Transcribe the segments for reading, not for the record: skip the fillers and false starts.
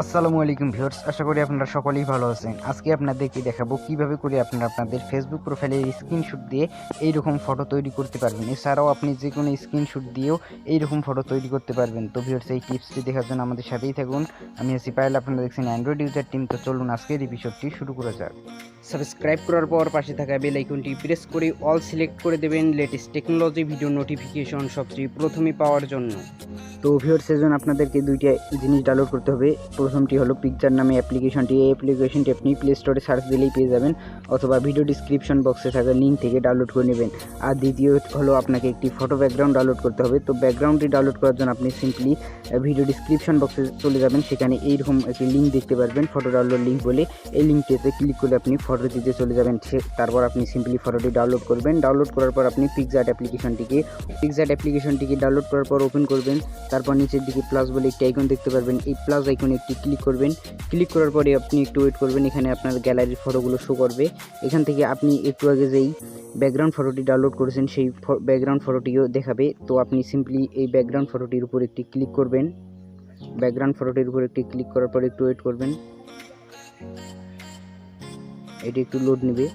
আসসালামু আলাইকুম ভিউয়ার্স, আশা করি আপনারা সকলেই ভালো আছেন। আজকে আপনাদেরকে দেখাবো কিভাবে করে আপনারা আপনাদের ফেসবুক প্রোফাইলের স্ক্রিনশট দিয়ে এইরকম ফটো তৈরি করতে পারবেন। এছাড়াও আপনি যে কোনো স্ক্রিনশট দিয়েও এইরকম ফটো তৈরি করতে পারবেন। তো ভিউয়ার্স, এই টিপসটি দেখার জন্য আমাদের সাথেই থাকুন। আমি আছি পায়েল, আপনারা দেখছেন অ্যান্ড্রয়েড ইউজার টিম। তো চলুন আজকের এপিসোডটি শুরু করা যাক। সাবস্ক্রাইব করার পর পাশে থাকা বেল আইকনটি প্রেস করে অল সিলেক্ট করে দেবেন লেটেস্ট টেকনোলজি ভিডিও নোটিফিকেশন সবচেয়ে প্রথমে পাওয়ার জন্য। তো ভিউয়ার্স, সেজন্য আপনাদেরকে দুইটা জিনিস ডাউনলোড করতে হবে। প্রথমটি হলো পিকচার নামে অ্যাপ্লিকেশনটি। এই অ্যাপ্লিকেশনটি আপনি প্লে স্টোরে সার্চ দিলেই পেয়ে যাবেন, অথবা ভিডিও ডিসক্রিপশন বক্সে থাকা লিঙ্ক থেকে ডাউনলোড করে নেবেন। আর দ্বিতীয় হলো আপনাকে একটি ফটো ব্যাকগ্রাউন্ড ডাউনলোড করতে হবে। তো ব্যাকগ্রাউন্ডটি ডাউনলোড করার জন্য আপনি সিম্পলি ভিডিও ডিসক্রিপশন বক্সে চলে যাবেন। সেখানে এইরকম একটি লিঙ্ক দেখতে পারবেন, ফটো ডাউনলোড লিঙ্ক বলে। এই লিঙ্কটিতে ক্লিক করলে আপনি ফটো দিতে চলে যাবেন। তারপর আপনি সিম্পলি ফটোটি ডাউনলোড করবেন। ডাউনলোড করার পর আপনি পিকজার্ট অ্যাপ্লিকেশনটিকে ডাউনলোড করার পর ওপেন করবেন। তারপর নিচের দিকে প্লাস বলে একটি আইকন দেখতে পারবেন। এই প্লাস আইকনে একটি ক্লিক করবেন। ক্লিক করার পরে আপনি একটু ওয়েট করবেন। এখানে আপনার গ্যালারির ফটোগুলো শো করবে। এখান থেকে আপনি একটু আগে যেই ব্যাকগ্রাউন্ড ফটোটি ডাউনলোড করেছেন সেই ব্যাকগ্রাউন্ড ফটোটিও দেখাবে। তো আপনি সিম্পলি এই ব্যাকগ্রাউন্ড ফটোটির উপর একটি ক্লিক করবেন। ব্যাকগ্রাউন্ড ফটোটির উপর একটি ক্লিক করার পর একটু ওয়েট করবেন, এটি একটু লোড নেবে।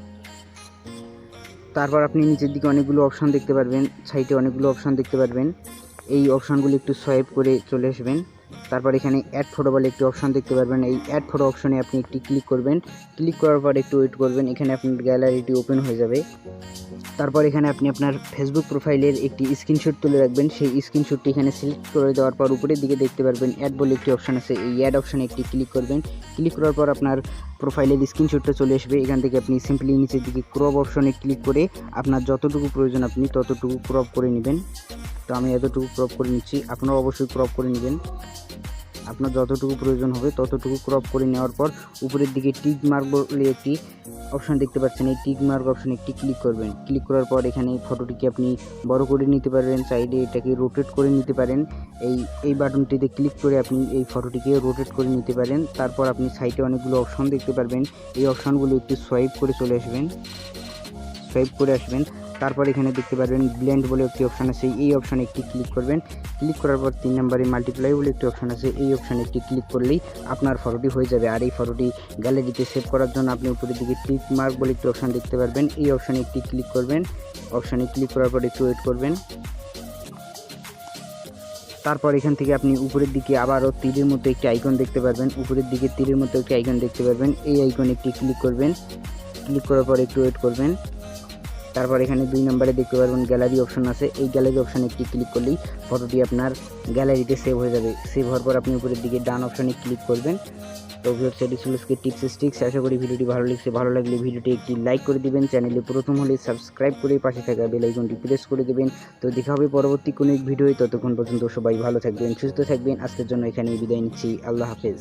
তারপর আপনি নিচের দিকে অনেকগুলো অপশন দেখতে পারবেন, সাইটে অনেকগুলো অপশন দেখতে পারবেন। এই অপশনগুলো একটু সোয়াইপ করে চলে আসবেন। তারপর এখানে অ্যাড ফটো বলে একটি অপশন দেখতে পারবেন। এই অ্যাড ফটো অপশনে আপনি একটি ক্লিক করবেন। ক্লিক করার পর একটু ওয়েট করবেন। এখানে আপনার গ্যালারিটি ওপেন হয়ে যাবে। তারপর এখানে আপনি আপনার ফেসবুক প্রোফাইলের একটি স্ক্রিনশট তুলে রাখবেন। সেই স্ক্রিনশটটি এখানে সিলেক্ট করে দেওয়ার পর উপরের দিকে দেখতে পারবেন অ্যাড বলে একটি অপশন আছে। এই অ্যাড অপশনে একটি ক্লিক করবেন। ক্লিক করার পর আপনার প্রোফাইলের স্ক্রিনশটটা চলে আসবে। এখান থেকে আপনি সিম্পলি নিচের দিকে ক্রপ অপশনে ক্লিক করে আপনার যতটুকু প্রয়োজন আপনি ততটুকু ক্রপ করে নেবেন। তো আমি এতটুকু ক্রপ করে নিচ্ছি, আপনারা অবশ্যই ক্রপ করে নেবেন। আপনার যতটুকু প্রয়োজন হবে ততটুকু ক্রপ করে নেওয়ার পর উপরের দিকে টিক মার্ক বলে একটি অপশন দেখতে পাচ্ছেন। এই টিক মার্ক অপশনে একটি ক্লিক করবেন। ক্লিক করার পর এখানে ফটোটিকে আপনি বড় করে নিতে পারেন, সাইডে এটাকে রোটেট করে নিতে পারেন। এই বাটনটিতে ক্লিক করে আপনি এই ফটোটিকে রোটেট করে নিতে পারেন। তারপর আপনি সাইডে অনেকগুলো অপশন দেখতে পারবেন। এই অপশনগুলো একটু সোয়াইপ করে চলে আসবেন, সোয়াইপ করে আসবেন। তারপর এখানে দেখতে পারবেন ব্লেন্ড বলে একটি অপশন আছে। এই অপশনে একটি ক্লিক করবেন। ক্লিক করার পর 3 নম্বরে মাল্টিপ্লাই বলে একটি অপশন আছে। এই অপশনে একটি ক্লিক করলেই আপনার ফটোটি হয়ে যাবে। আর এই ফটোটি গ্যালারিতে সেভ করার জন্য আপনি উপরের দিকে টিক মার্ক বলে একটি অপশন দেখতে পারবেন। এই অপশনে একটি ক্লিক করবেন। অপশনে ক্লিক করার পর একটু ওয়েট করবেন। তারপর এখান থেকে আপনি উপরের দিকে আবারও তীরের মতো একটি আইকন দেখতে পারবেন। উপরের দিকে তীরের মতো একটি আইকন দেখতে পারবেন। এই আইকনে একটি ক্লিক করবেন। ক্লিক করার পর একটু ওয়েট করবেন। তারপর এখানে 2 নম্বরে দেখতে পারবেন গ্যালারি অপশন আছে। এই গ্যালারি অপশনে একটি ক্লিক করলেই ফটোটি আপনার গ্যালারিতে সেভ হয়ে যাবে। সেভ হওয়ার পর আপনি উপরের দিকে ডান অপশনে ক্লিক করবেন। তো ভিউয়ার্স, এটি ছিল আজকের টিপস। আশা করি ভিডিওটি ভালো লাগছে। ভালো লাগলে ভিডিওটি একটি লাইক করে দিবেন। চ্যানেলে প্রথম হলে সাবস্ক্রাইব করে পাশে থাকা বেল আইকনটি প্রেস করে দেবেন। তো দেখা হবে পরবর্তী কোনো এক ভিডিওতে। ততক্ষণ পর্যন্ত সবাই ভালো থাকবেন, সুস্থ থাকবেন। আজকের জন্য এখানেই বিদায় নিচ্ছি। আল্লাহ হাফেজ।